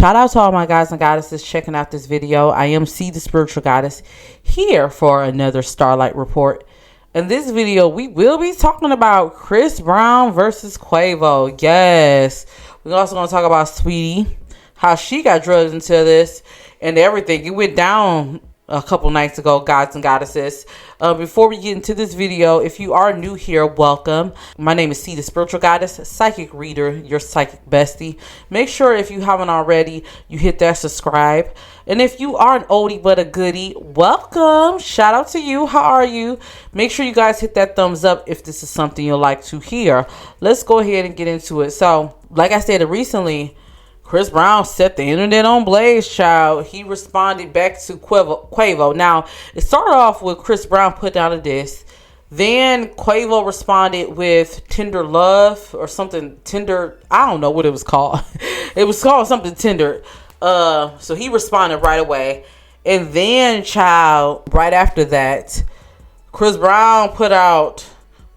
Shout out to all my guys and goddesses checking out this video. I am C, the spiritual goddess, here for another Starlight Report. In this video, we will be talking about Chris Brown versus Quavo. Yes. We're also going to talk about Saweetie, how she got drugged into this and everything. It went down a couple nights ago, gods and goddesses. Before we get into this video, if you are new here, welcome. My name is C, the spiritual goddess, psychic reader, your psychic bestie. Make sure if you haven't already, you hit that subscribe. And if you are an oldie but a goodie, welcome. Shout out to you. How are you? Make sure you guys hit that thumbs up if this is something you'd like to hear. Let's go ahead and get into it. So, like I said recently, Chris Brown set the internet on blaze, child. He responded back to Quavo. Now, it started off with Chris Brown put down a diss. Then Quavo responded with Tender Love or something. Tender, I don't know what it was called. It was called something tender. So he responded right away. And then, child, right after that, Chris Brown put out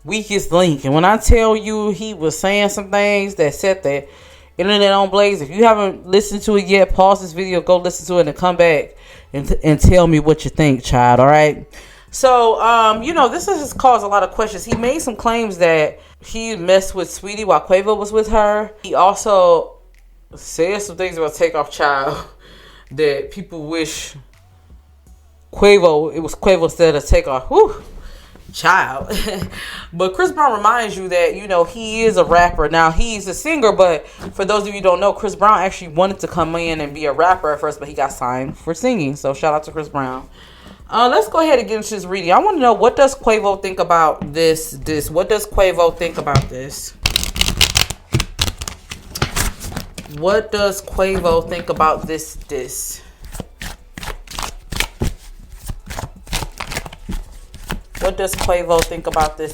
Weakest Link. And when I tell you he was saying some things that set the internet on blaze, if you haven't listened to it yet, pause this video, go listen to it, and come back and tell me what you think, child. All right. So, this has caused a lot of questions. He made some claims that he messed with Saweetie while Quavo was with her. He also said some things about Takeoff Child that people wish it was Quavo instead of Takeoff. Whew. Child. But Chris Brown reminds you that, he is a rapper. Now, he's a singer, but for those of you who don't know, Chris Brown actually wanted to come in and be a rapper at first, but he got signed for singing. So shout out to Chris Brown. Let's go ahead and get into this reading. I want to know, what does Quavo think about this? What does Quavo think about this? What does Quavo think about this? What does Quavo think about this?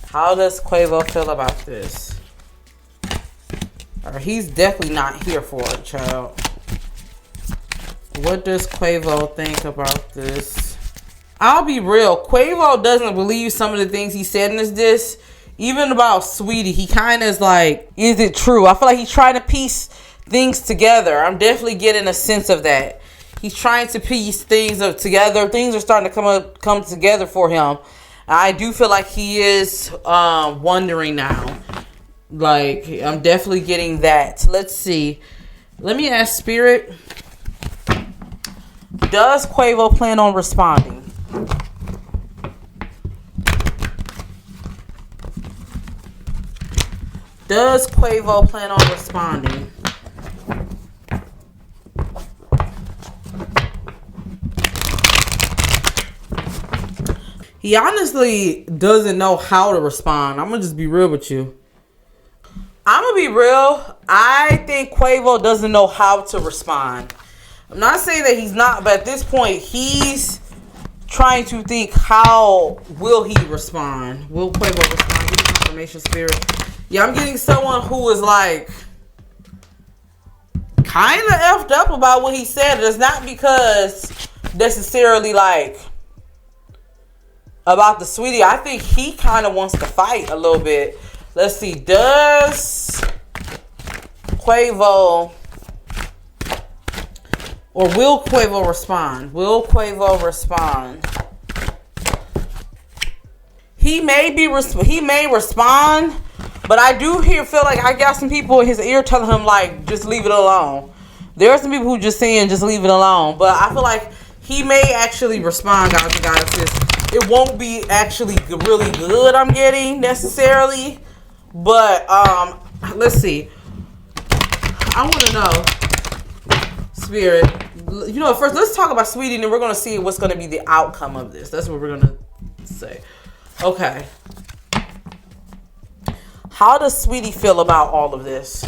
How does Quavo feel about this? Or he's definitely not here for it, child. What does Quavo think about this? I'll be real. Quavo doesn't believe some of the things he said in this diss. Even about Saweetie, he kind of is like, is it true? I feel like he's trying to piece things together. I'm definitely getting a sense of that. He's trying to piece things together. Things are starting to come together for him. I do feel like he is wondering now. Like, I'm definitely getting that. Let's see. Let me ask Spirit. Does Quavo plan on responding? Does Quavo plan on responding? He honestly doesn't know how to respond. I'm going to just be real with you. I'm going to be real. I think Quavo doesn't know how to respond. I'm not saying that he's not, but at this point, he's trying to think, how will he respond? Will Quavo respond? Give me confirmation, Spirit. Yeah, I'm getting someone who is like kind of effed up about what he said. It's not because necessarily like about the Saweetie. I think he kind of wants to fight a little bit. Let's see. Does Quavo, or will Quavo respond? Will Quavo respond? He may respond, but I do feel like I got some people in his ear telling him, like, just leave it alone. There are some people who just saying, just leave it alone. But I feel like he may actually respond, guys and goddesses. It won't be actually really good, I'm getting, necessarily. But, let's see. I want to know, Spirit. First, let's talk about Saweetie, and then we're going to see what's going to be the outcome of this. That's what we're going to say. Okay. How does Saweetie feel about all of this?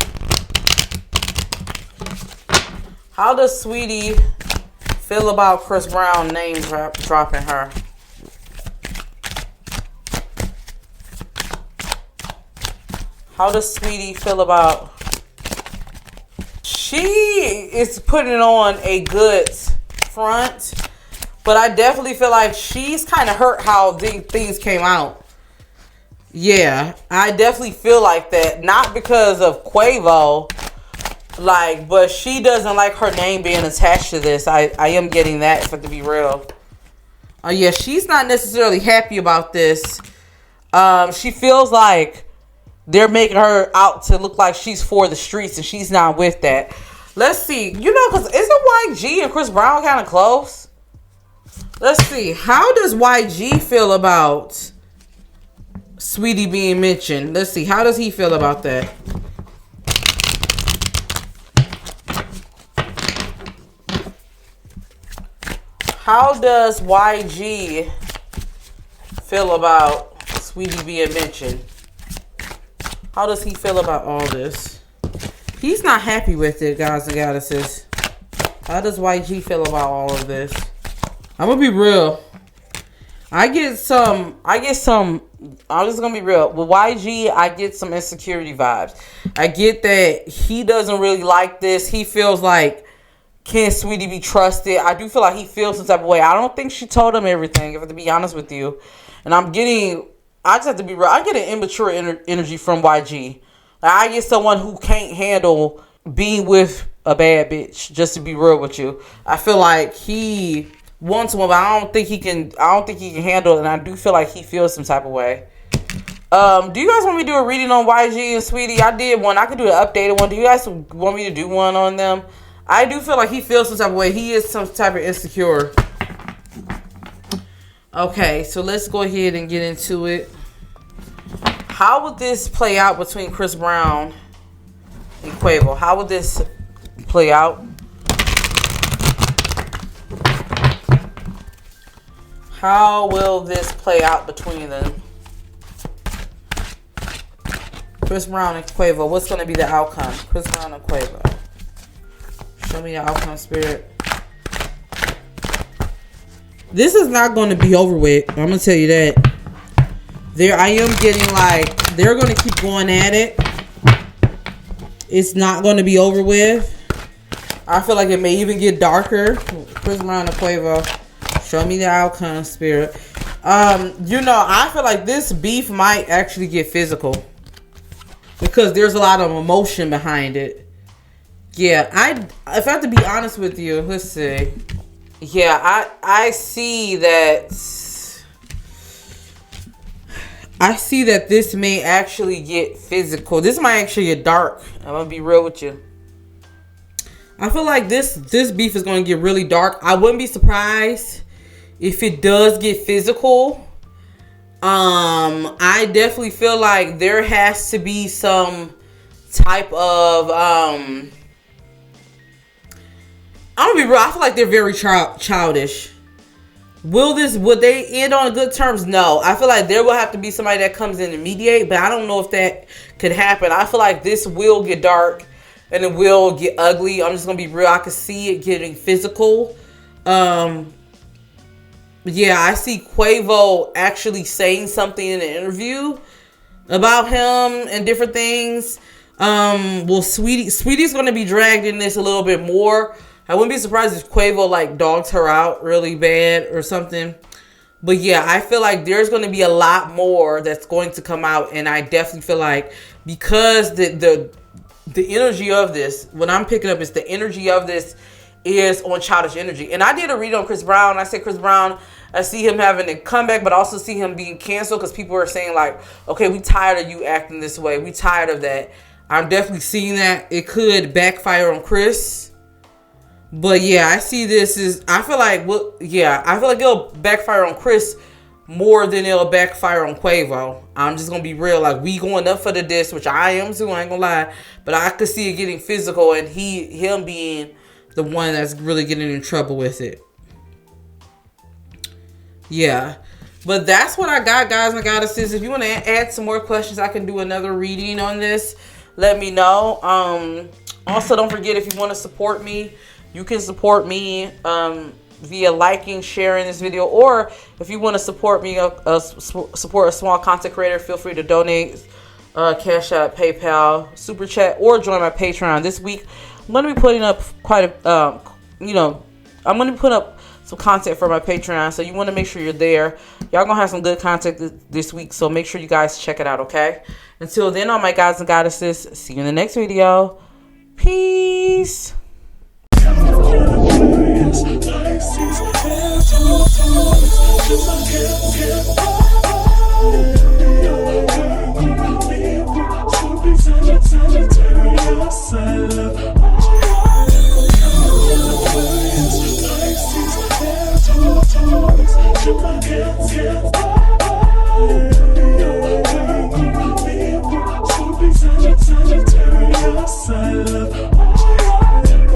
How does Saweetie feel about Chris Brown name dropping her? How does Saweetie feel about... She is putting on a good front, but I definitely feel like she's kind of hurt how things came out. Yeah, I definitely feel like that. Not because of Quavo, Like, but she doesn't like her name being attached to this. I am getting that, if I have to be real. Yeah, she's not necessarily happy about this. She feels like they're making her out to look like she's for the streets, and she's not with that. Let's see. You know, because isn't YG and Chris Brown kind of close? Let's see. How does YG feel about Saweetie being mentioned? Let's see. How does he feel about that? How does YG feel about Saweetie being mentioned? How does he feel about all this? He's not happy with it, guys and goddesses. How does YG feel about all of this? I'm gonna be real. I'm just gonna be real. With YG, I get some insecurity vibes. I get that he doesn't really like this. He feels like, can Saweetie be trusted? I do feel like he feels some type of way. I don't think she told him everything, if I have to be honest with you. And I just have to be real. I get an immature energy from YG. Like, I get someone who can't handle being with a bad bitch, just to be real with you. I feel like he wants one, but I don't think he can handle it, and I do feel like he feels some type of way. Do you guys want me to do a reading on YG and Saweetie? I did one. I could do an updated one. Do you guys want me to do one on them? I do feel like he feels some type of way. He is some type of insecure. Okay, so let's go ahead and get into it. How would this play out between Chris Brown and Quavo? How would this play out? How will this play out between them? Chris Brown and Quavo. What's going to be the outcome? Chris Brown and Quavo. Show me the outcome, Spirit. This is not going to be over with. I'm going to tell you that. I am getting like, they're going to keep going at it. It's not going to be over with. I feel like it may even get darker. Chris Brown and Quavo. Show me the outcome, Spirit. I feel like this beef might actually get physical. Because there's a lot of emotion behind it. Yeah, if I have to be honest with you, let's see. Yeah, I see that. I see that this may actually get physical. This might actually get dark. I'm gonna be real with you. I feel like this beef is gonna get really dark. I wouldn't be surprised if it does get physical. I definitely feel like there has to be some type of I'm gonna be real. I feel like they're very childish. Would they end on good terms? No. I feel like there will have to be somebody that comes in and mediate, but I don't know if that could happen. I feel like this will get dark and it will get ugly. I'm just gonna be real. I could see it getting physical. Yeah, I see Quavo actually saying something in an interview about him and different things. Well, Sweetie's gonna be dragged in this a little bit more. I wouldn't be surprised if Quavo like dogs her out really bad or something. But yeah, I feel like there's going to be a lot more that's going to come out, and I definitely feel like because the energy of this, what I'm picking up is the energy of this is on childish energy. And I did a read on Chris Brown. I said Chris Brown, I see him having a comeback, but also see him being canceled because people are saying like, okay, we tired of you acting this way. We tired of that. I'm definitely seeing that. It could backfire on Chris. But yeah, I see this as, I feel like it'll backfire on Chris more than it'll backfire on Quavo. I'm just going to be real. Like, we going up for the diss, which I am too, I ain't going to lie. But I could see it getting physical and him being the one that's really getting in trouble with it. Yeah. But that's what I got, guys and goddesses. If you want to add some more questions, I can do another reading on this. Let me know. Also, don't forget, if you want to support me, you can support me via liking, sharing this video, or if you want to support me, support a small content creator, feel free to donate, CaShApp, PayPal, Super Chat, or join my Patreon. This week, I'm going to be putting up I'm going to be putting up some content for my Patreon, so you want to make sure you're there. Y'all going to have some good content this week, so make sure you guys check it out, okay? Until then, all my guys and goddesses, see you in the next video. Peace. Yes,